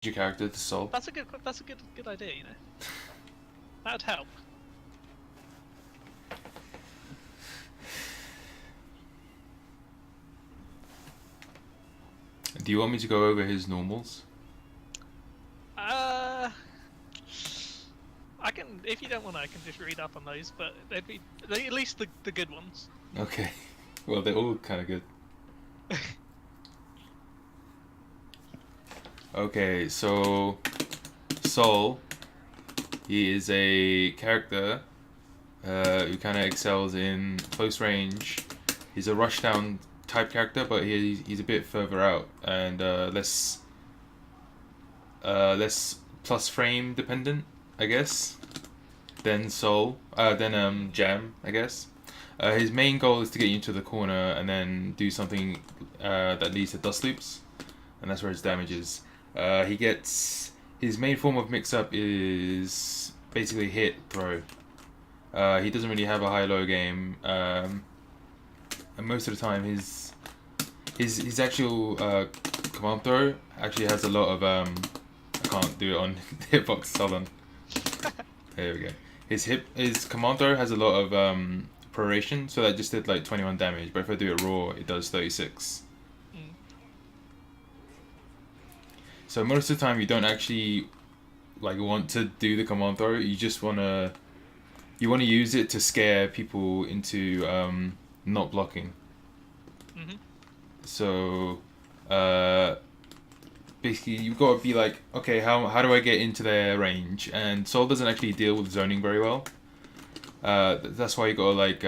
your character to Sol. That's a good idea, you know. That'd help. Do you want me to go over his normals? I can. If you don't want, I can just read up on those. But they'd be at least the good ones. Okay. Well, they're all kind of good. Okay, so Sol, he is a character who kind of excels in close range. He's a rushdown type character, but he's a bit further out and less plus frame dependent, I guess, than Jam, I guess. His main goal is to get you into the corner and then do something that leads to dust loops, and that's where his damage is. He gets his main form of mix-up is basically hit throw. He doesn't really have a high-low game, and most of the time his actual command throw actually has a lot of I can't do it on hitbox. Hold on. There we go. His command throw has a lot of proration, so that just did like 21 damage. But if I do it raw, it does 36. So most of the time, you don't actually like want to do the command throw. You just wanna use it to scare people into not blocking. Mm-hmm. So basically, you've got to be like, okay, how do I get into their range? And Sol doesn't actually deal with zoning very well. That's why you got to like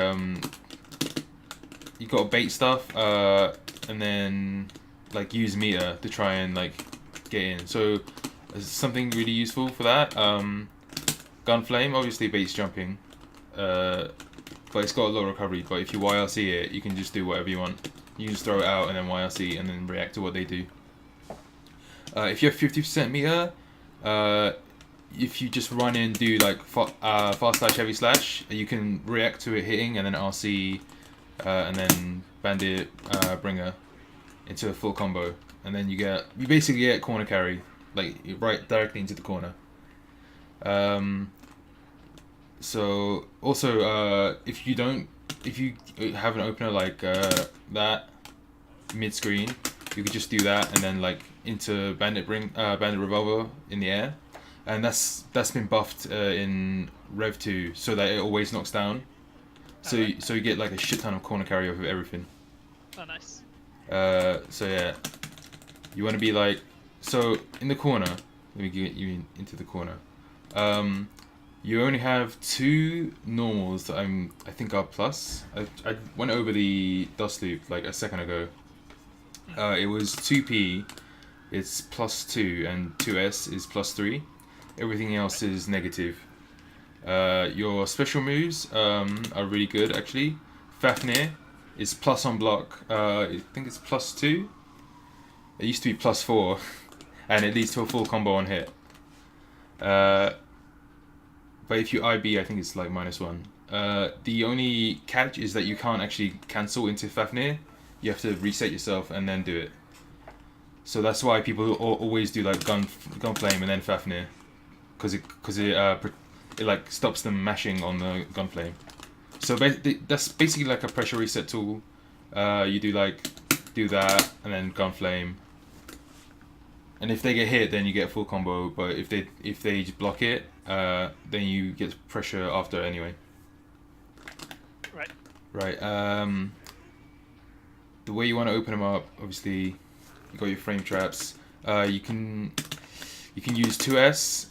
you got to bait stuff and then like use meter to try and like get in. So something really useful for that. Gunflame obviously baits jumping, but it's got a lot of recovery. But if you YRC it, you can just do whatever you want. You can just throw it out and then YRC and then react to what they do. If you have 50% meter, if you just run in and do like fast slash heavy slash, you can react to it hitting and then RC and then bandit bringer into a full combo, and then you basically get corner carry, like right directly into the corner. So also if you have an opener like that mid screen, you could just do that and then like into bandit revolver in the air, and that's been buffed in Rev 2 so that it always knocks down. So you get like a shit ton of corner carry over everything. Oh, nice. So yeah, you want to be like, so in the corner. Let me get you into the corner. You only have 2 normals that I think are plus. I went over the dust loop like a second ago. It was 2P, it's +2, and 2S is +3. Everything else is negative. Your special moves are really good actually. Fafnir is plus on block. I think it's +2. It used to be +4, and it leads to a full combo on hit. But if you IB, I think it's like -1. The only catch is that you can't actually cancel into Fafnir. You have to reset yourself and then do it. So that's why people always do like gunflame and then Fafnir, because it like stops them mashing on the gunflame. So that's basically like a pressure reset tool. You do that and then gunflame. And if they get hit, then you get full combo. But if they just block it, then you get pressure after anyway. Right. Right. The way you want to open them up, obviously, you got your frame traps. You can use 2S.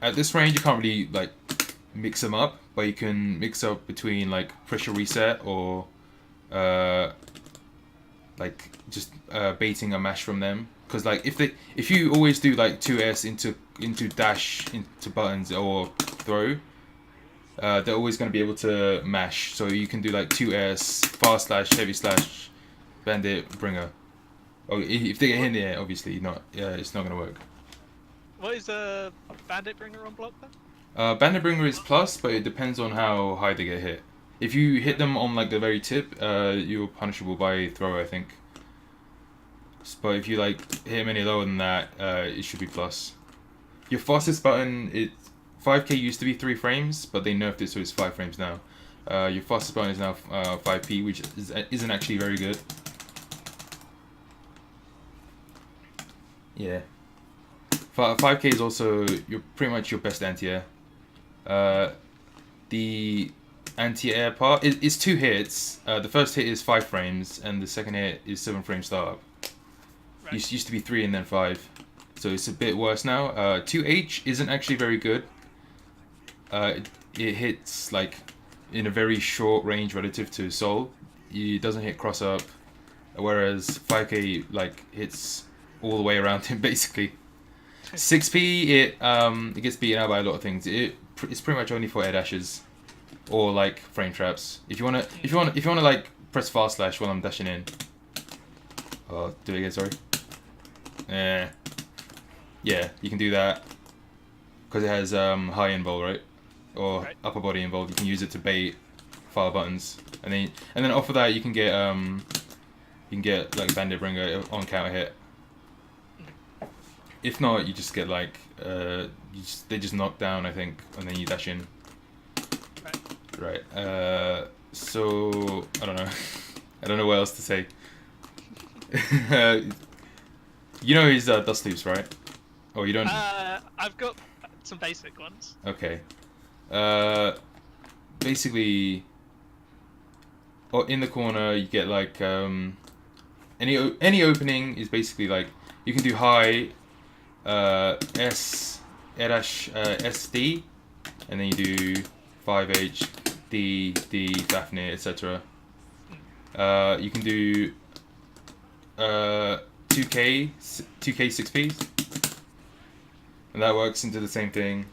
At this range, you can't really like mix them up, but you can mix up between like pressure reset or like just baiting a mash from them. Because like if you always do like 2S into dash into buttons or throw, they're always going to be able to mash. So you can do like 2S fast slash heavy slash bandit bringer. Oh, if they get hit in the air, obviously not. Yeah, it's not going to work. What is a bandit bringer on block then? Bandit bringer is plus, but it depends on how high they get hit. If you hit them on like the very tip, you're punishable by throw, I think. but if you like hit him any lower than that, it should be plus. Your fastest button, 5k used to be 3 frames, but they nerfed it so it's 5 frames now. Your fastest button is now 5p, which isn't actually very good. Yeah. 5k is also pretty much your best anti-air. The anti-air part is 2 hits. The first hit is 5 frames, and the second hit is 7 frames startup. Right. Used to be 3 and then 5, so it's a bit worse now. 2H isn't actually very good. It hits like in a very short range relative to Soul. It doesn't hit cross up, whereas 5k like hits all the way around him basically. 6p it gets beaten out by a lot of things. It's pretty much only for air dashes or like frame traps. If you wanna like press fast slash while I'm dashing in. Oh, do it again. Sorry. Yeah, you can do that because it has high involved, right? Or right. upper body involved. You can use it to bait fire buttons, and then off of that you can get like Bandit Bringer on counter hit. If not, you just get like they just knock down, I think, and then you dash in. Right. So I don't know. I don't know what else to say. You know his dust loops, right? Oh, you don't. I've got some basic ones. Okay. Basically, in the corner you get like any opening is basically like you can do high S dash SD, and then you do 5H D Daphne, etc. You can do 2k 6Ps, and that works into the same thing.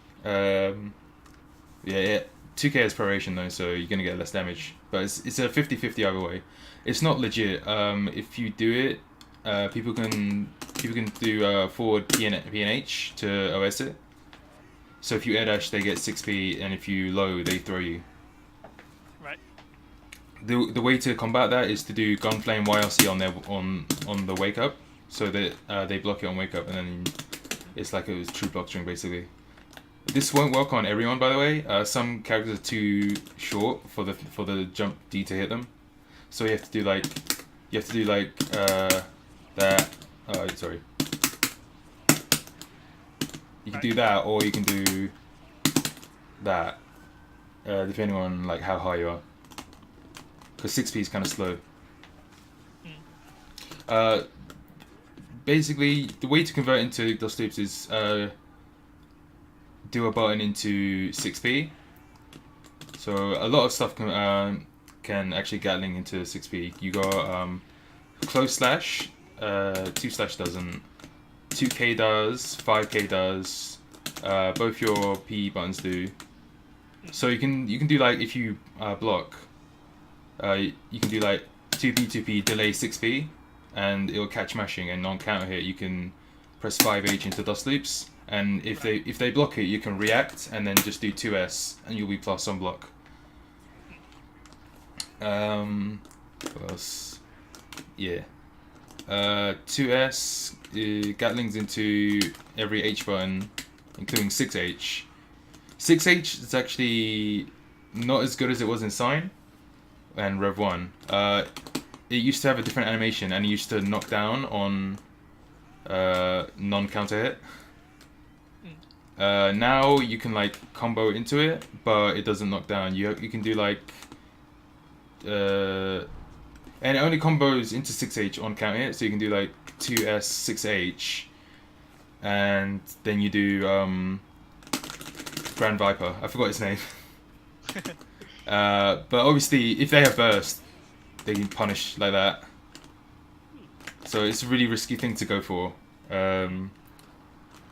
Yeah, 2k is proration though, so you're gonna get less damage, but it's a 50-50 either way. It's not legit. If you do it, people can do forward PNH to OS it. So if you air dash, they get 6p, and if you low, they throw you. Right. The way to combat that is to do Gunflame YRC on the wake up, so that they block it on wake up, and then it's like a true block string basically. This won't work on everyone, by the way. Some characters are too short for the jump D to hit them, so you have to do like that. Sorry. You can do that, or you can do that, depending on like how high you are. Because 6p is kind of slow. Basically, the way to convert into dust loops is do a button into 6p. So a lot of stuff can actually Gatling into 6p. You got close slash, 2 slash doesn't, 2k does, 5k does, both your P buttons do. So you can do like, if you block, you can do like 2p delay 6p, and it'll catch mashing, and on counter hit you can press 5H into dust loops, and if they block it, you can react and then just do 2S and you'll be plus on block. What else? Yeah. 2S Gatlings into every H button, including 6H. 6H is actually not as good as it was in Sign and Rev 1. It used to have a different animation, and it used to knock down on non-counter hit. Now you can like combo into it, but it doesn't knock down. You can do like and it only combos into 6H on counter hit, so you can do like 2S 6H, and then you do Grand Viper. I forgot his name. But obviously, if they have burst, they can punish like that. So it's a really risky thing to go for.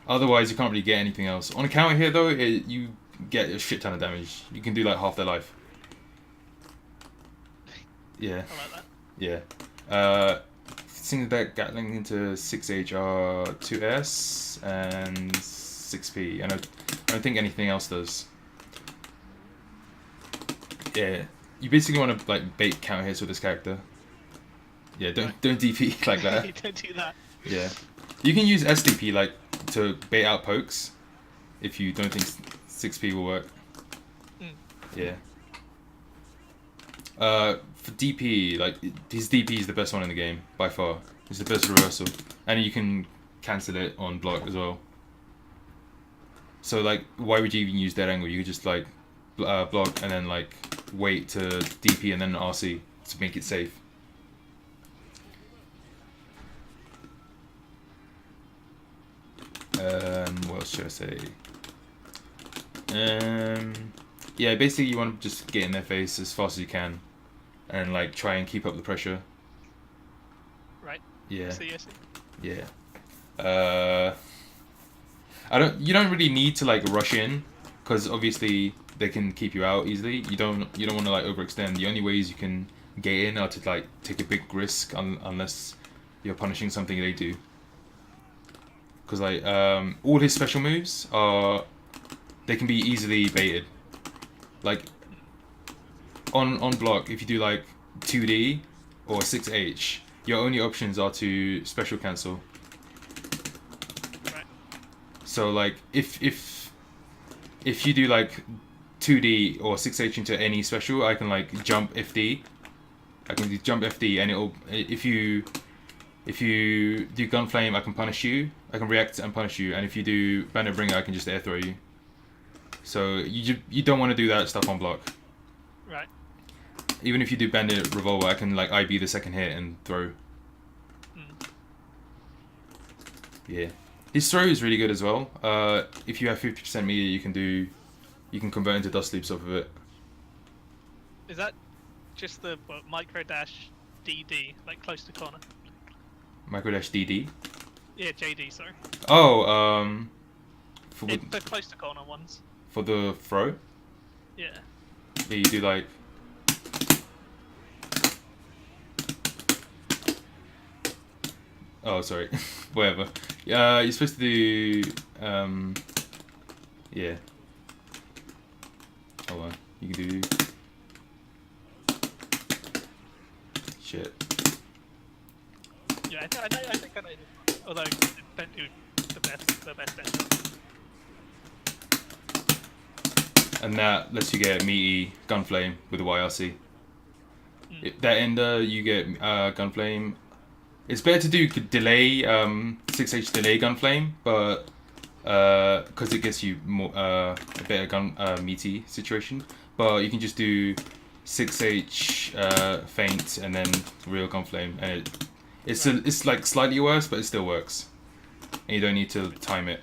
Otherwise, you can't really get anything else. On a counter hit though, you get a shit ton of damage. You can do like half their life. Yeah. I like that. Yeah. Things that Gatling into 6H are 2S and 6P. And I don't think anything else does. Yeah. You basically want to like bait counter hits with this character. Yeah, don't DP like that. You don't do that. Yeah, you can use SDP like to bait out pokes if you don't think 6P will work. Mm. Yeah. For DP, like his DP is the best one in the game by far. It's the best reversal, and you can cancel it on block as well. So like, why would you even use dead angle? You could just like block and then like wait to DP and then RC to make it safe. What else should I say? Yeah, basically you want to just get in their face as fast as you can, and like try and keep up the pressure. Right. Yeah. See. Yeah. You don't really need to like rush in, because obviously they can keep you out easily. You don't want to like overextend. The only ways you can get in are to like take a big risk unless you're punishing something they do. Because like all his special moves they can be easily baited. Like on block, if you do like 2D or 6H, your only options are to special cancel. Right. So like if you do like 2D or 6H into any special, I can like jump FD. I can do jump FD, and it'll if you do Gunflame, I can punish you. I can react and punish you, and if you do Bandit Bringer, I can just air throw you. So you don't want to do that stuff on block. Right. Even if you do Bandit Revolver, I can like IB the second hit and throw. Mm. Yeah, his throw is really good as well. If you have 50% meter, you can convert into dust loops off of it. Is that just the micro dash DD, like close to corner? Micro dash DD. Yeah, JD. Sorry. Oh, for The close to corner ones. for the throw, Yeah. yeah, you do like. Oh, sorry. Whatever. You're supposed to do. Yeah. Hold on. You can do. Shit. Yeah, I think I know. Although don't do the best end. And that lets you get meaty Gunflame with the YRC. That ender, you get Gunflame. It's better to do delay 6H delay Gunflame, but because it gets you more a better meaty situation. But you can just do 6H feint and then real Gunflame, and it's like slightly worse, but it still works. And you don't need to time it.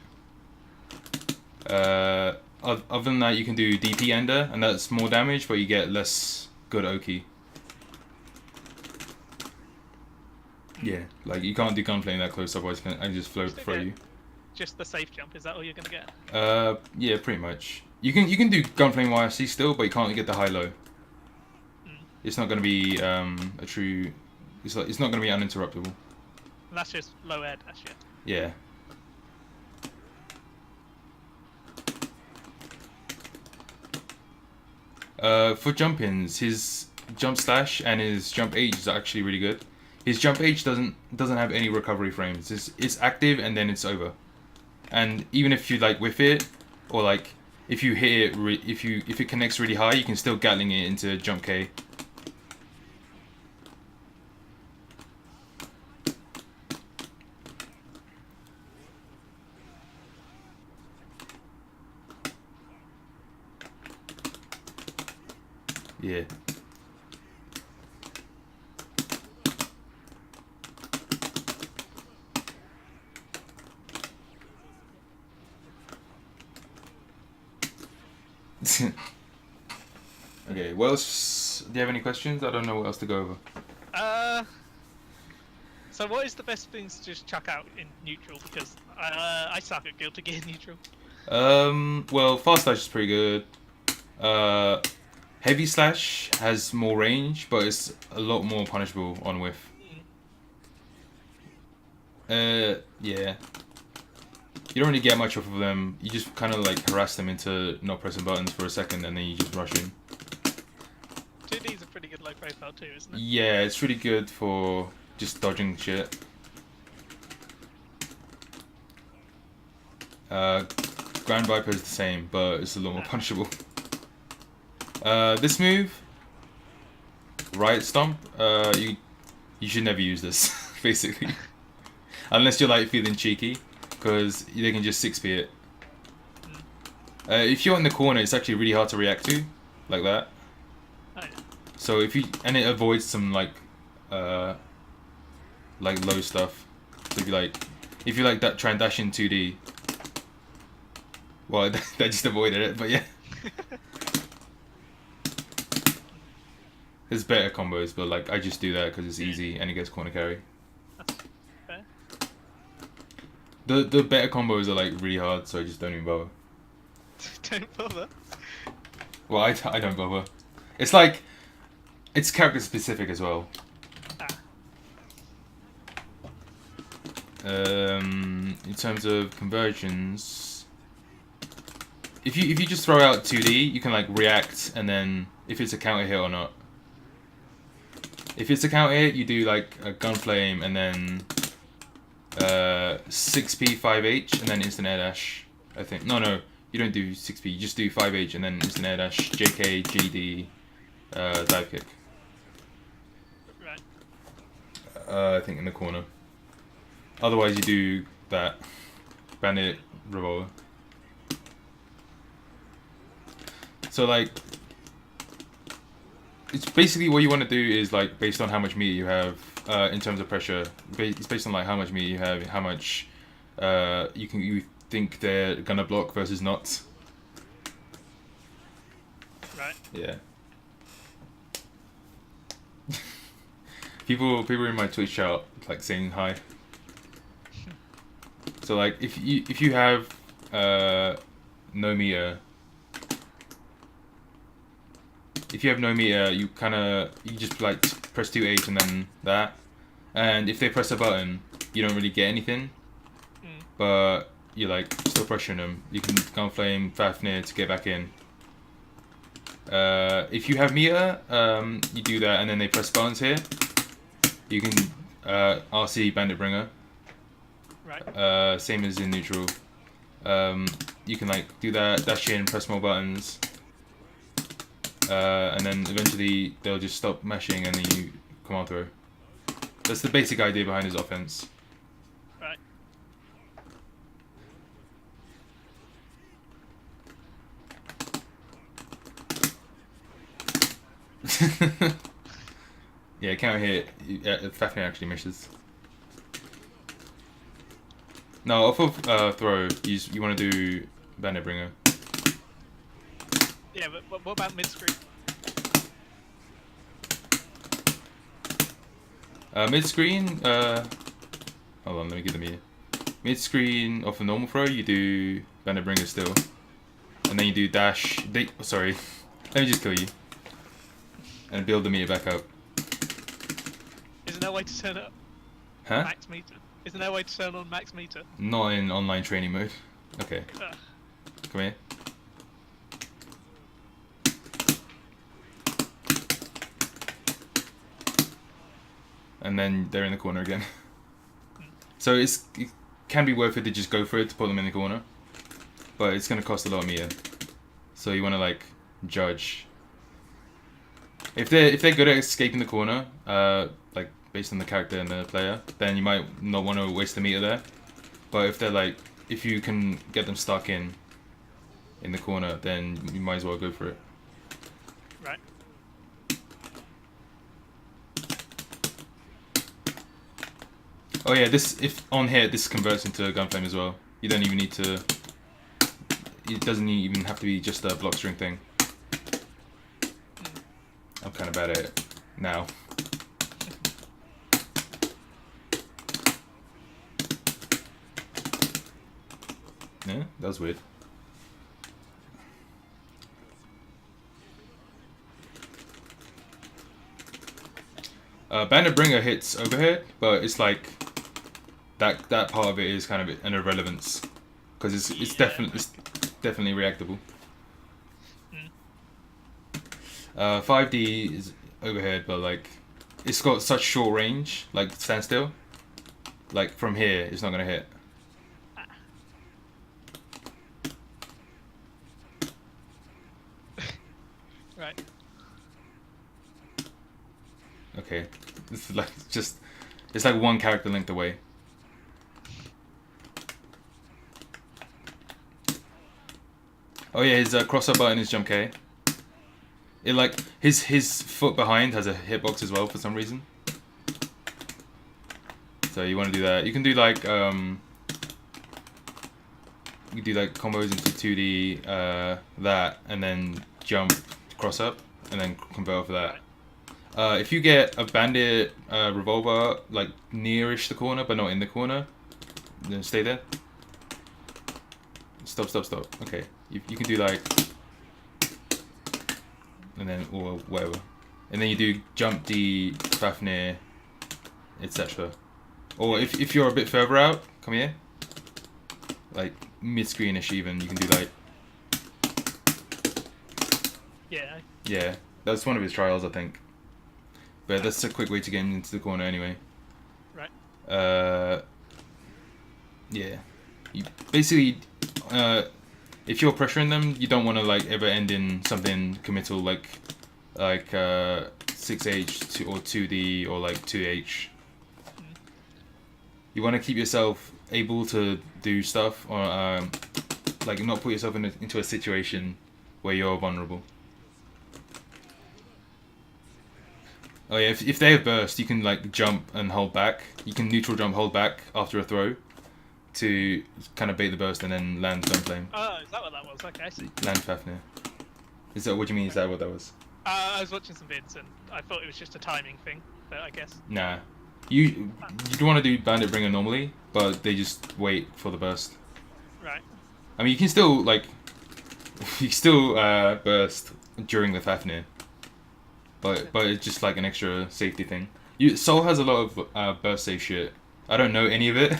Other than that, you can do DP Ender, and that's more damage, but you get less good Oki. Yeah, like you can't do Gunflame that close, otherwise I can just throw you. Just the safe jump, is that all you're gonna get? Yeah, pretty much. You can do Gunflame YRC still, but you can't get the high-low. It's not gonna be a true. It's not gonna be uninterruptible. And that's just low air dash, yeah. Yeah. For jump-ins, his jump slash and his jump H is actually really good. His jump H doesn't have any recovery frames. It's active and then it's over. And even if you like whiff it, or like if you hit it, if it connects really high, you can still Gatling it into jump K. Yeah. Okay, what else? Do you have any questions? I don't know what else to go over. So what is the best things to just chuck out in neutral? Because I suck at Guilty Gear neutral. Well, fast slash is pretty good. Heavy slash has more range, but it's a lot more punishable on whiff. Yeah. You don't really get much off of them. You just kind of like harass them into not pressing buttons for a second, and then you just rush in. 2D's a pretty good low profile too, isn't it? Yeah, it's really good for just dodging shit. Grand Viper is the same, but it's a lot more punishable. This move, Riot Stomp, you should never use this, basically. Unless you're like feeling cheeky, because they can just 6p it. If you're in the corner, it's actually really hard to react to, like that. Oh, yeah. So if you, and it avoids some like low stuff. So if you like that try and dash in 2D, well, that just avoided it, but yeah. There's better combos, but like I just do that because it's easy and it gets corner carry. That's fair. The better combos are like really hard, so I just don't even bother. Don't bother. Well, I don't bother. It's like, it's character specific as well. In terms of conversions, if you just throw out 2D, you can like react, and then if it's a counter hit or not. If it's a counter hit, you do like a Gunflame and then 6p 5h and then instant air dash. I think no, you don't do 6p. You just do 5h and then instant air dash, JK, GD, dive kick. Right. I think in the corner. Otherwise, you do that Bandit Revolver. So like, it's basically what you want to do is like based on how much meter you have in terms of pressure. It's based on like how much meter you have, how much you think they're gonna block versus not. Right. Yeah. people in my Twitch chat like saying hi. So like if you have no meter. If you have no meter, you just like press 2H and then that. And if they press a button, you don't really get anything. But you're like still pressuring them. You can Gunflame Fafnir to get back in. If you have meter, you do that and then they press buttons here. You can RC Bandit Bringer. Right. Same as in neutral. You can like do that, dash in, press more buttons. And then eventually they'll just stop mashing and then you command throw. That's the basic idea behind his offense. Right. Yeah, counter hit. Fafnir actually misses. No, off of throw, you want to do Bandit Bringer. Yeah, but what about mid-screen? Mid-screen, hold on, let me get them here. Mid-screen, off a normal throw, you do Bandit Bringer still. And then you do dash, sorry, let me just kill you. And build the meter back up. Isn't there a way to turn up Huh? max meter? Isn't there a way to turn on max meter? Not in online training mode. Okay, Ugh. come here. And then they're in the corner again. So it can be worth it to just go for it to put them in the corner, but it's gonna cost a lot of meter. So you want to like judge. If they're good at escaping the corner, like based on the character and the player, then you might not want to waste the meter there. But if they're like, if you can get them stuck in the corner, then you might as well go for it. Right. Oh yeah, if on hit, this converts into a Gunflame as well. You don't even need to. It doesn't even have to be just a block string thing. I'm kind of bad at it now. Yeah, that was weird. Bandit Bringer hits overhead, but it's like that part of it is kind of an irrelevance because it's definitely reactable. 5D is overhead, but like it's got such short range, like standstill. Like from here, it's not gonna hit. Ah. Right. Okay, it's like it's like one character length away. Oh yeah, his cross up button is jump K. It like his foot behind has a hitbox as well for some reason. So you want to do that. You can do like you do like combos into 2D that and then jump cross up and then convert for that. If you get a bandit revolver like nearish the corner but not in the corner, then stay there. Stop. Okay, you can do like, and then or whatever, and then you do jump D, Fafnir, etc. Or if you're a bit further out, come here, like mid-screenish even, you can do like. Yeah. Yeah, that's one of his trials, I think. But that's a quick way to get him into the corner anyway. Right. Yeah. You basically, if you're pressuring them, you don't want to like ever end in something committal like 6H or 2D or like 2H. You want to keep yourself able to do stuff or like not put yourself into a situation where you're vulnerable. Oh yeah, if they have burst, you can like jump and hold back. You can neutral jump, hold back after a throw to kind of bait the burst and then land Gunflame. Oh, is that what that was? Okay, I see. Land Fafnir. Is that what do you mean? Is that what that was? I was watching some vids and I thought it was just a timing thing, but I guess. Nah. You don't want to do Bandit Bringer normally, but they just wait for the burst. Right. I mean, you can still like, you can still burst during the Fafnir, but it's just like an extra safety thing. Soul has a lot of burst safe shit. I don't know any of it.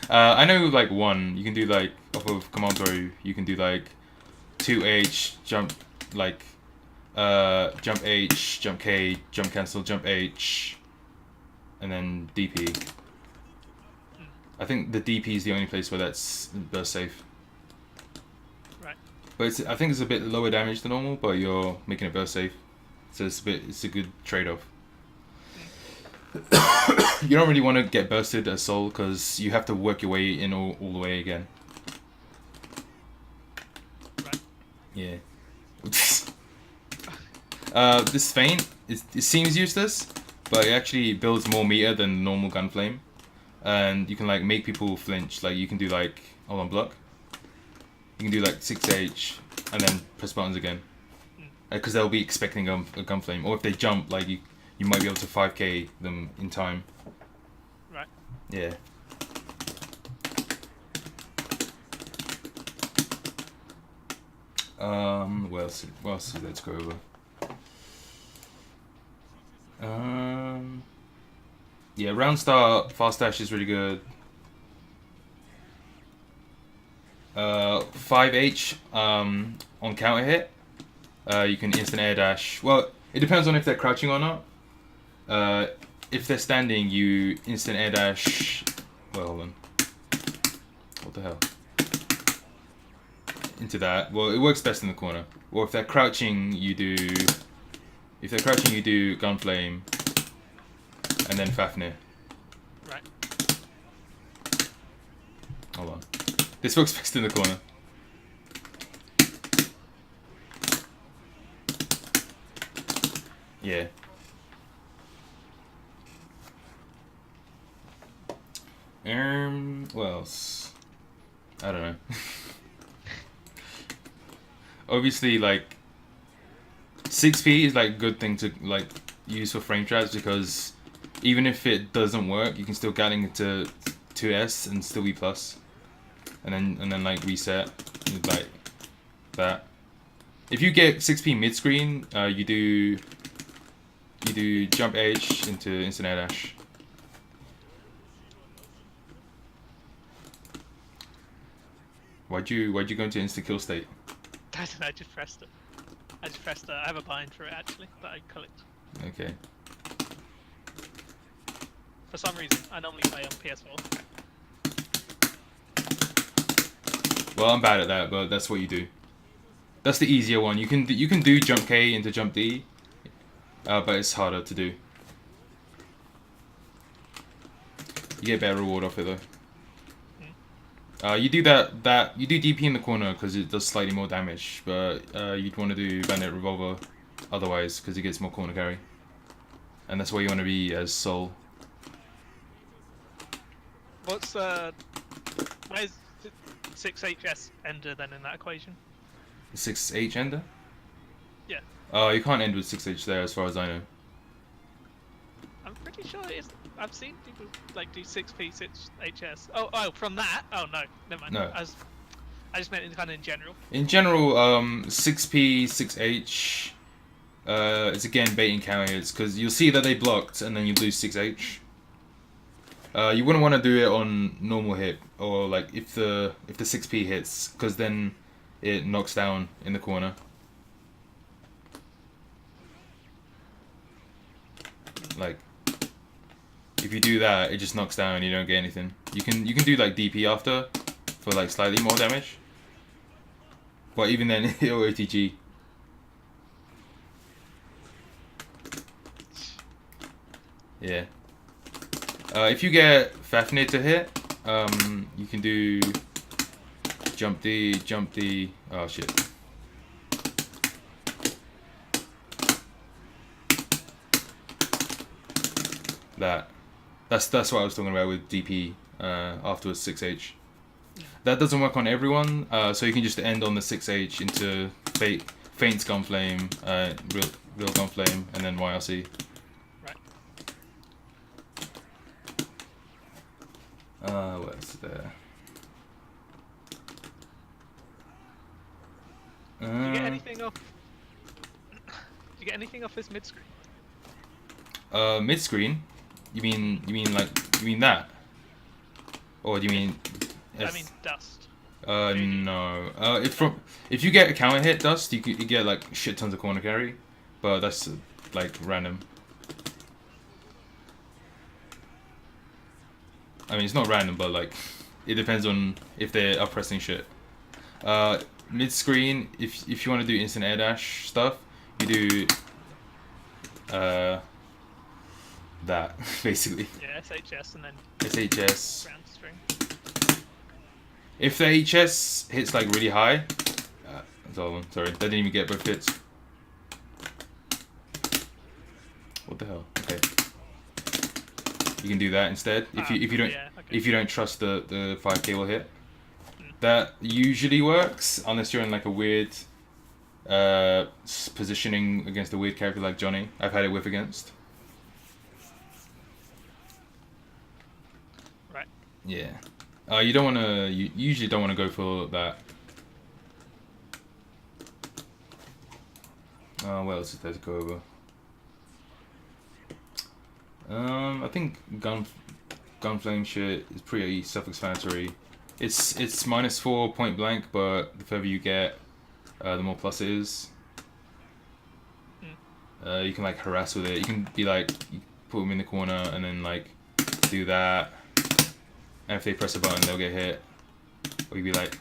I know like one. You can do like off of command throw. You can do like 2H jump like jump H, jump K, jump cancel, jump H, and then DP. I think the DP is the only place where that's burst safe. Right. But I think it's a bit lower damage than normal, but you're making it burst safe, so it's a good trade-off. You don't really want to get bursted as Soul because you have to work your way in all the way again. Right. Yeah. This feint, it seems useless, but it actually builds more meter than normal Gunflame. And you can like make people flinch. Like you can do like, hold on, block. You can do like 6H and then press buttons again. Because they'll be expecting a Gunflame. Or if they jump, like you might be able to 5k them in time. Right. Yeah. What else? Let's go over. Yeah, round start, fast dash is really good. 5H on counter hit. You can instant air dash. Well, it depends on if they're crouching or not. If they're standing, you instant air dash. Well, hold on. What the hell? Into that. Well, it works best in the corner. Or if they're crouching, you do. If they're crouching, you do Gunflame, and then Fafnir. Right. Hold on. This works best in the corner. Yeah. What else? I don't know. Obviously, like 6P is like a good thing to like use for frame traps because even if it doesn't work, you can still get into 2S and still be plus, and then like reset like that. If you get 6P mid screen, you do jump H into instant air dash. Why'd you go into instant kill state? I don't know, I just pressed it. I have a bind for it actually, that I clicked. Okay. For some reason, I normally play on PS4. Well, I'm bad at that, but that's what you do. That's the easier one. You can do jump K into jump D, but it's harder to do. You get better reward off it though. You do you do DP in the corner because it does slightly more damage, but you'd want to do Bandit Revolver otherwise because it gets more corner carry, and that's where you want to be as Soul. What's where's 6HS ender then in that equation? 6H ender? Yeah. You can't end with 6H there as far as I know. I'm pretty sure it is. I've seen people like do 6P 6HS. Oh, from that? Oh no, never mind. No. I just meant kind of in general. In general, 6P 6H is again baiting counter hits because you'll see that they blocked and then you lose 6H. You wouldn't want to do it on normal hit or like if the 6P hits because then it knocks down in the corner. Like if you do that, it just knocks down and you don't get anything. You can do like DP after for like slightly more damage. But even then it'll OTG. Yeah. If you get Fafnir to hit, you can do jump D. Oh shit. That's what I was talking about with DP afterwards 6H. That doesn't work on everyone, so you can just end on the 6H into Faint's Gunflame, real Gunflame, and then YRC. What's there? Do you get anything off? Do you get anything off this mid screen? Mid screen? You mean that? Or do you mean? I mean dust. No. If you get a counter hit dust, you get like shit tons of corner carry, but that's like random. I mean, it's not random, but like, it depends on if they're up pressing shit. Mid screen, if you want to do instant air dash stuff, you do that basically. Yeah, SHS and then SHS. ground string. If the HS hits like really high, sorry, that didn't even get both hits. What the hell? Okay. You can do that instead if you don't trust the 5K will hit. That usually works unless you're in like a weird positioning against a weird character like Johnny. I've had it whiff against. Right. Yeah. You don't want to. You usually don't want to go for that. What else is there to go over? I think Gunflame shit is pretty self-explanatory. It's -4 point blank, but the further you get, the more plus it is. You can like harass with it. You can be like, you put them in the corner and then like do that. And if they press a button, they'll get hit. Or you'd be like,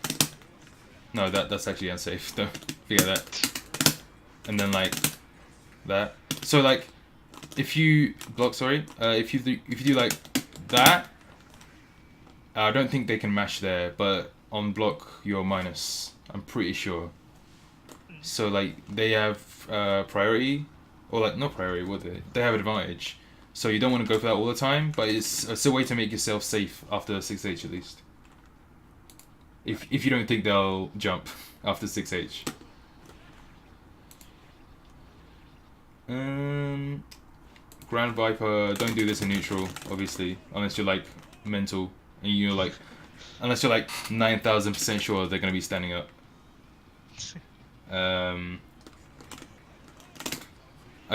no, that's actually unsafe. Don't forget that. And then like that. So like, if you block, if you do like that, I don't think they can mash there, but on block you're minus. I'm pretty sure. So like they have priority, or like not priority. What they have advantage. So you don't want to go for that all the time, but it's a way to make yourself safe after 6H at least. If you don't think they'll jump after 6H. Grand Viper, don't do this in neutral, obviously, unless you're like mental and you're like, unless you're like 9,000% sure they're gonna be standing up. I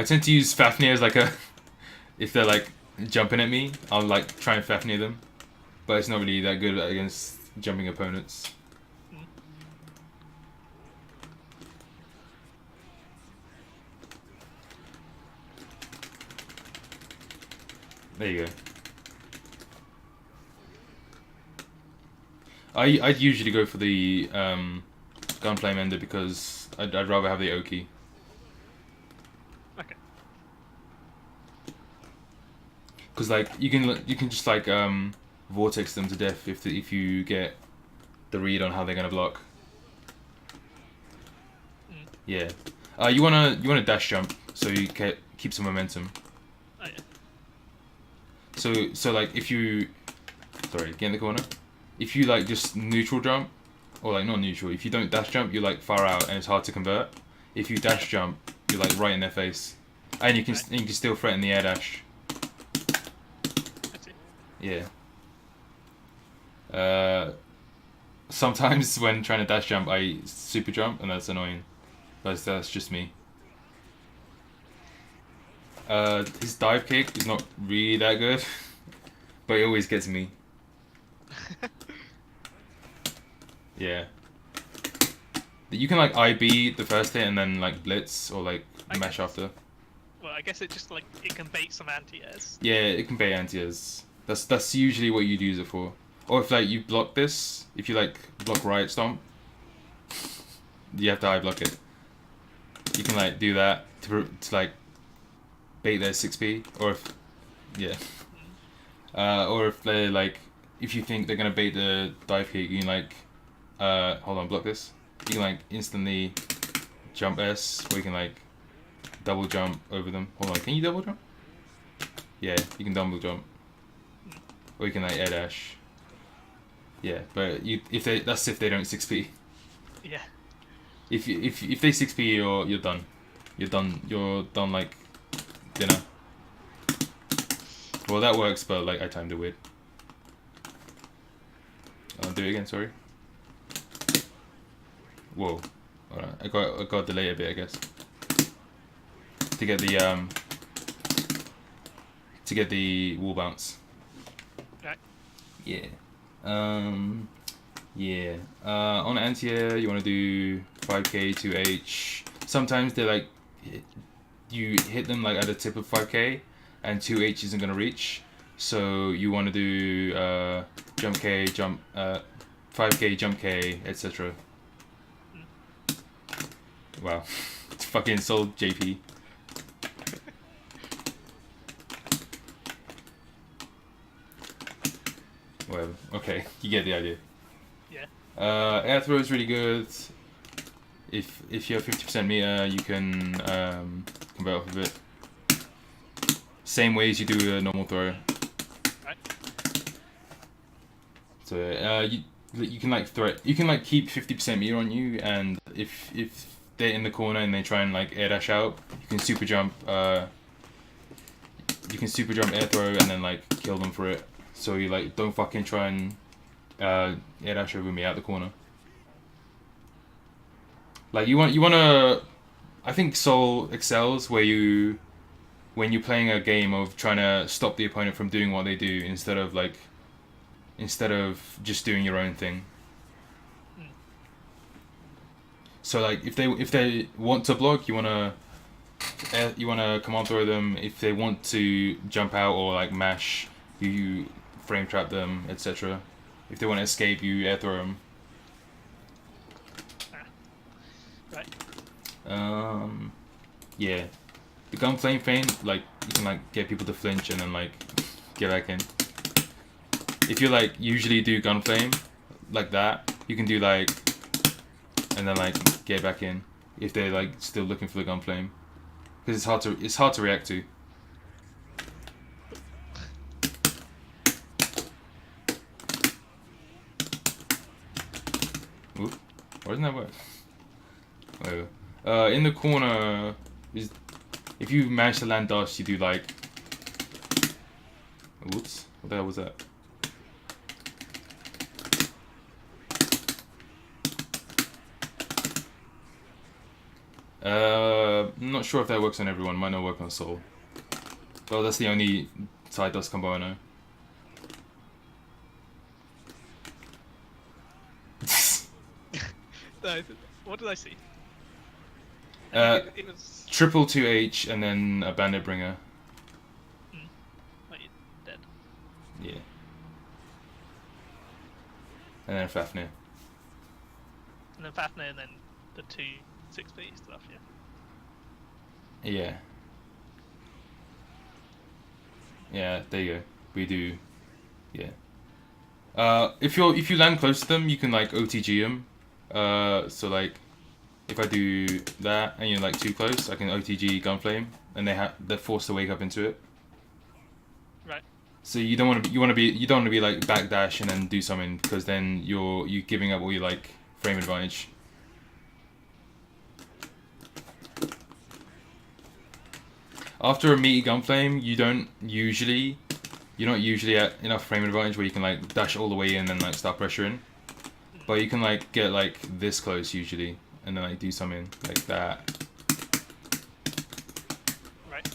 tend to use Fafnir as like a, if they're like jumping at me, I'll like try and Fafnir them, but it's not really that good against jumping opponents. There you go. I'd usually go for the Gunflame Ender because I'd rather have the Oki. Okay. Because like you can just like vortex them to death if you get the read on how they're gonna block. Mm. Yeah. You wanna dash jump so you keep some momentum. Oh yeah. So like if you, sorry, get in the corner. If you like just neutral jump, or like not neutral, if you don't dash jump, you're like far out and it's hard to convert. If you dash jump, you're like right in their face, and you can still threaten the air dash. I see. Yeah. Sometimes when trying to dash jump, I super jump, and that's annoying. But that's just me. His dive kick is not really that good, but it always gets me. Yeah. You can like IB the first hit and then like blitz or like mash after. Well, I guess it just like it can bait some anti-airs. Yeah, it can bait anti-airs. That's usually what you'd use it for. Or if like you block this, if you like block Riot Stomp, you have to high block it. You can like do that to like bait their 6p, or if or if they like if you think they're gonna bait the dive kick, you can like hold on, block this. You can like instantly jump S, or you can like double jump over them. Hold on, can you double jump? Yeah, you can double jump, or you can like air dash. Yeah, but that's if they don't 6p. Yeah. If they 6p, you're done. You're done like dinner. Well, that works, but like I timed it weird. I'll do it again. Sorry. Whoa. Alright, I got delay a bit, I guess. To get the wall bounce. Right. Yeah. Yeah. On anti-air, you want to do 5k, 2h. Sometimes they like you hit them like at the tip of 5k, and 2h isn't gonna reach. So you want to do jump k, 5k, jump k, etc. Wow, fucking sold JP. Whatever. Okay, you get the idea. Yeah. Air throw is really good. If you have 50% meter, you can convert off of it. Same way as you do a normal throw. Right. So you can like you can like keep 50% meter on you, and if they're in the corner and they try and like air dash out, you can super jump. You can super jump air throw and then like kill them for it. So you like don't fucking try and air dash over me out the corner. Like you wanna. I think Soul excels when you're playing a game of trying to stop the opponent from doing what they do instead of just doing your own thing. So like if they want to block, you wanna command throw them. If they want to jump out or like mash, you frame trap them, etc. If they want to escape, you air throw them. Right. Yeah. The gun flame feint, like you can like get people to flinch and then like get back in. If you like usually do gun flame like that, you can do like and then like get back in if they're like still looking for the gun flame, because it's hard to react to. Oop, why doesn't that work? Whatever. In the corner is if you manage to land dust, you do like. Whoops! What the hell was that? I'm not sure if that works on everyone. Might not work on Soul. Well, that's the only side dust combo I know. No, what did I see? It was. Triple 2H and then a Bandit Bringer. Wait, dead. Yeah. and then Fafnir. And then Fafnir, and then the 2 6p stuff. Yeah. Yeah. Yeah, there you go. We do, yeah. If you land close to them, you can like OTG them. So like, if I do that and you're like too close, I can OTG Gunflame, and they're forced to wake up into it. Right. So you don't want to be like backdash and then do something, because then you're giving up all your like frame advantage. After a meaty Gunflame, you're not usually at enough frame advantage where you can like dash all the way in and then like start pressuring. But you can like get like this close usually, and then like do something like that. Right.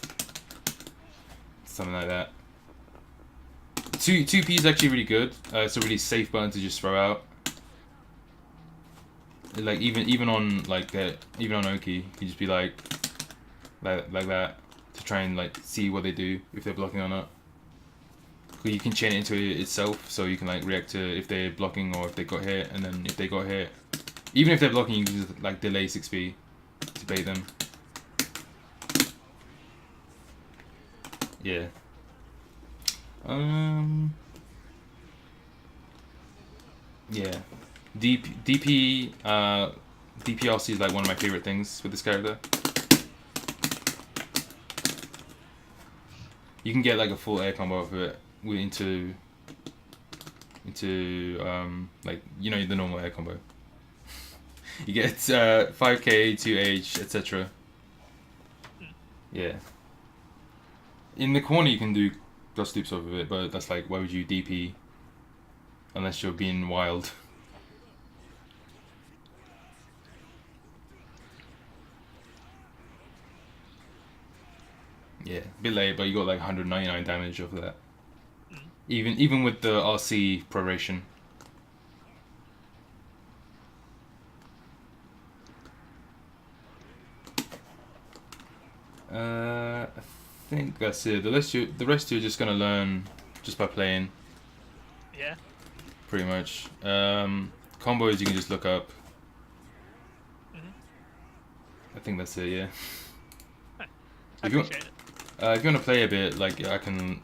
Something like that. 2P is actually really good. It's a really safe button to just throw out. Like even on Oki, you just be like that to try and like see what they do, if they're blocking or not. You can chain it into it itself, so you can like react to if they're blocking or if they got hit, and then if they got hit, even if they're blocking, you can just like delay 6p to bait them. Yeah. Yeah. DPRC is like one of my favorite things with this character. You can get like a full air combo of it into like, you know, the normal air combo. You get 5k, 2h, etc. Yeah. In the corner you can do dust loops off of it, but that's like, why would you DP unless you're being wild? Yeah, a bit late, but you got like 199 damage off of that. Even with the RC proration. I think that's it. The rest you're just gonna learn just by playing. Yeah. Pretty much. Combos you can just look up. I think that's it. Yeah. I appreciate it. If you want to play a bit, like I can.